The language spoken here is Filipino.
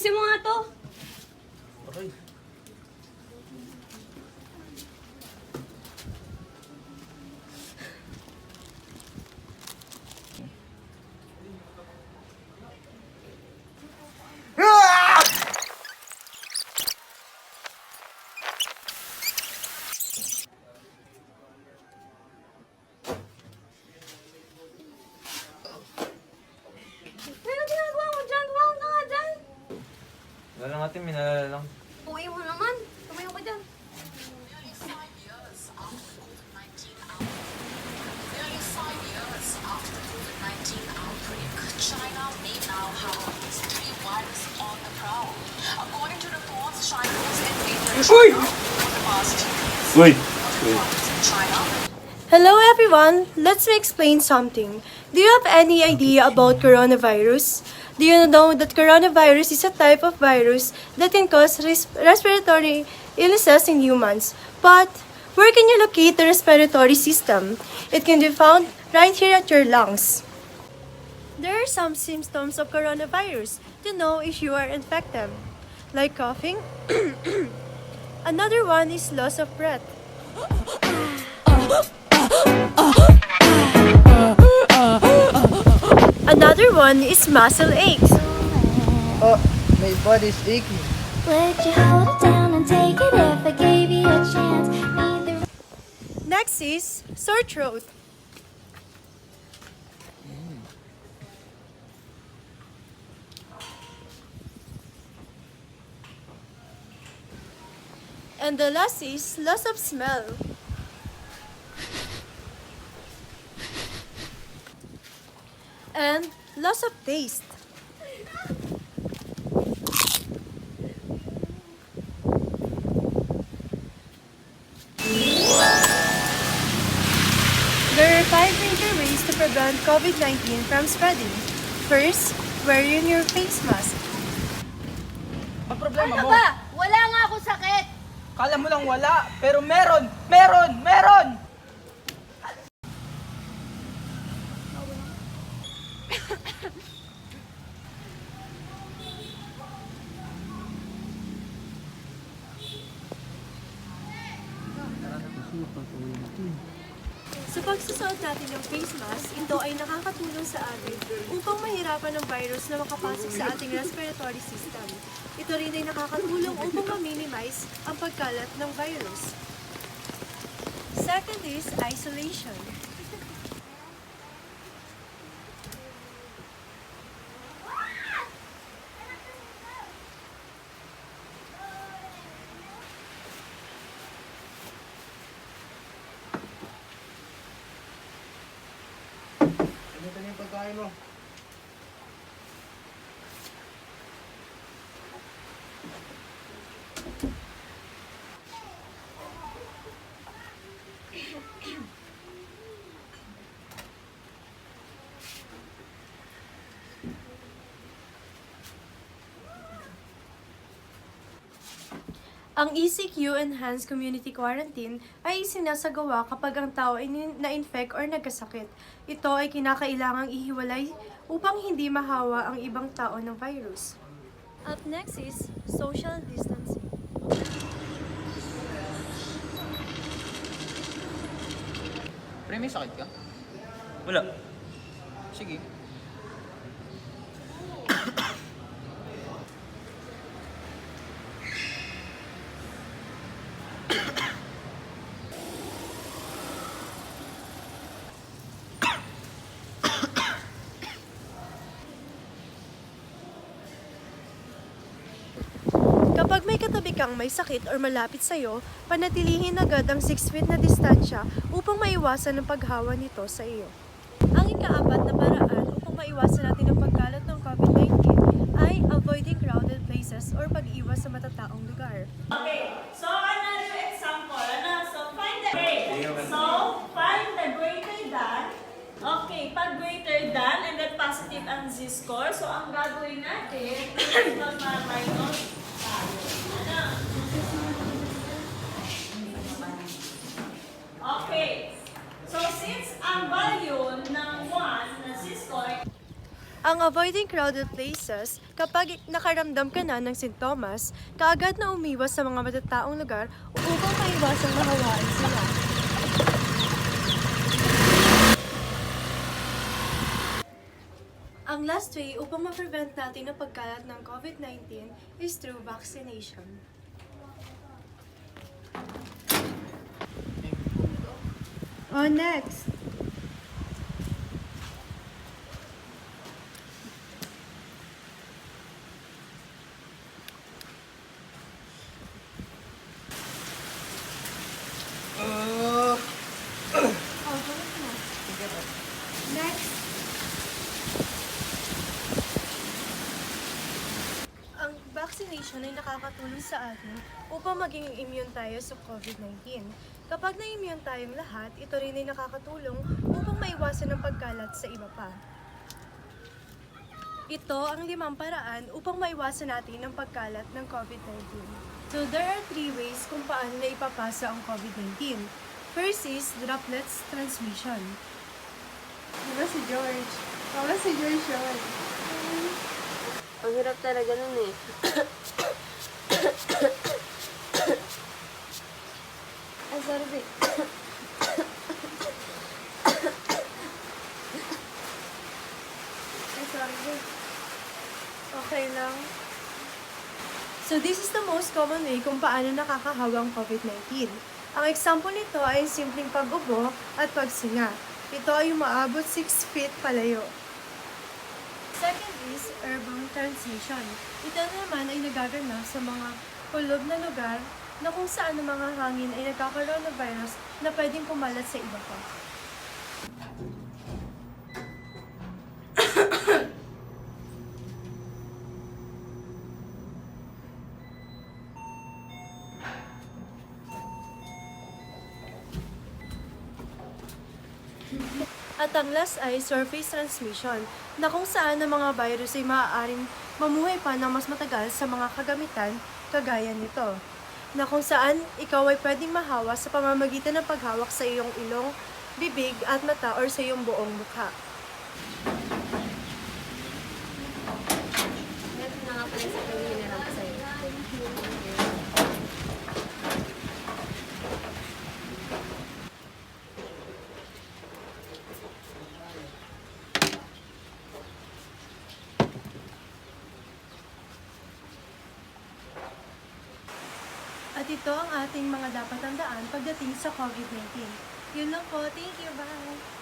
Ayusin mo nga to. Okay. Ano ginagawa mo dyan? Tumawag ka nga dyan. Wala lang natin, minalala lang. Uwi mo naman. Tumayo ka dyan. China may now have at least 3 virus on the prowl. According to reports, China has invaded China for the past 2 days. Wait. China. Hello everyone, let me explain something. Do you have any idea about coronavirus? Do you know that coronavirus is a type of virus that can cause respiratory illnesses in humans? But where can you locate the respiratory system? It can be found right here at your lungs. There are some symptoms of coronavirus to know if you are infected, like coughing. Another one is loss of breath. Another one is muscle aches. Oh, my body's aching. Would you hold it down and take it if I gave you a chance? Neither. Next is sore throat. And the last is loss of smell. And loss of taste. There are 5 major ways to prevent COVID-19 from spreading. First, wearing your face mask. Ang problema Ano mo, ba? Wala nga ako sakit. kala mo lang wala, pero meron! Meron! Meron! Sa pagsusuot natin ng face mask, ito ay nakakatulong sa atin upang mahirapan ng virus na makapasok sa ating respiratory system. Ito rin ay nakakatulong upang ma-minimize ang pagkalat ng virus. Second is isolation. Ganito na yung pagkain mo. Ang ECQ Enhanced Community Quarantine ay sinasagawa kapag ang tao ay na-infect or nagkasakit. Ito ay kinakailangang ihiwalay upang hindi mahawa ang ibang tao ng virus. Up next is social distancing. Pre, may sakit ka? Wala. Sige. Kapag may katabi kang may sakit or malapit sa'yo, panatilihin agad ang 6 feet na distansya upang maiwasan ang paghawa nito sa iyo. Ang ikaapat na paraan upang maiwasan natin ang pagkalat ng COVID-19 ay avoiding crowded places or pag-iwas sa matataong lugar. Okay, so another example, so find the find the greater than. Okay, pag greater than and then positive ang z-score. So ang gagawin natin is mag-minus tayo. Ano? Okay. So since ang value ng 1 na z-score Ang avoiding crowded places, kapag nakaramdam ka na ng sintomas, kaagad na umiwas sa mga matataong lugar upang maiwasang mahawaan sila. Ang last way upang ma-prevent natin ang pagkalat ng COVID-19 is through vaccination. Oh, next! Next! Ang vaccination ay nakakatulong sa atin upang maging immune tayo sa COVID-19. Kapag na-immune tayong lahat, ito rin ay nakakatulong upang maiwasan ang pagkalat sa iba pa. Ito ang 5 paraan upang maiwasan natin ang pagkalat ng COVID-19. So there are 3 ways kung paano na ipapasa ang COVID-19. First is droplets transmission. Diba si George? Wala si George yun. Ang hirap talaga nun eh. Ay, sorry, babe. Ay, sorry, babe. Okay lang. So this is the most common way kung paano nakakahawa ang COVID-19. Ang example nito ay simpleng pag-ubo at pagsinga. Ito ay umaabot 6 feet palayo. Second is airborne transmission. Ito naman ay nagaganap sa mga kulob na lugar na kung saan ang mga hangin ay nagkakaroon ng virus na pwedeng kumalat sa iba pa. At ang last ay surface transmission, na kung saan ang mga virus ay maaaring mamuhay pa ng mas matagal sa mga kagamitan kagaya nito. Na kung saan ikaw ay pwedeng mahawa sa pamamagitan ng paghawak sa iyong ilong, bibig at mata or sa iyong buong mukha. Meron na nga pala sa pag-hiniram ko sa'yo. At ito ang ating mga dapat tandaan pagdating sa COVID-19. Yun lang po. Thank you. Bye!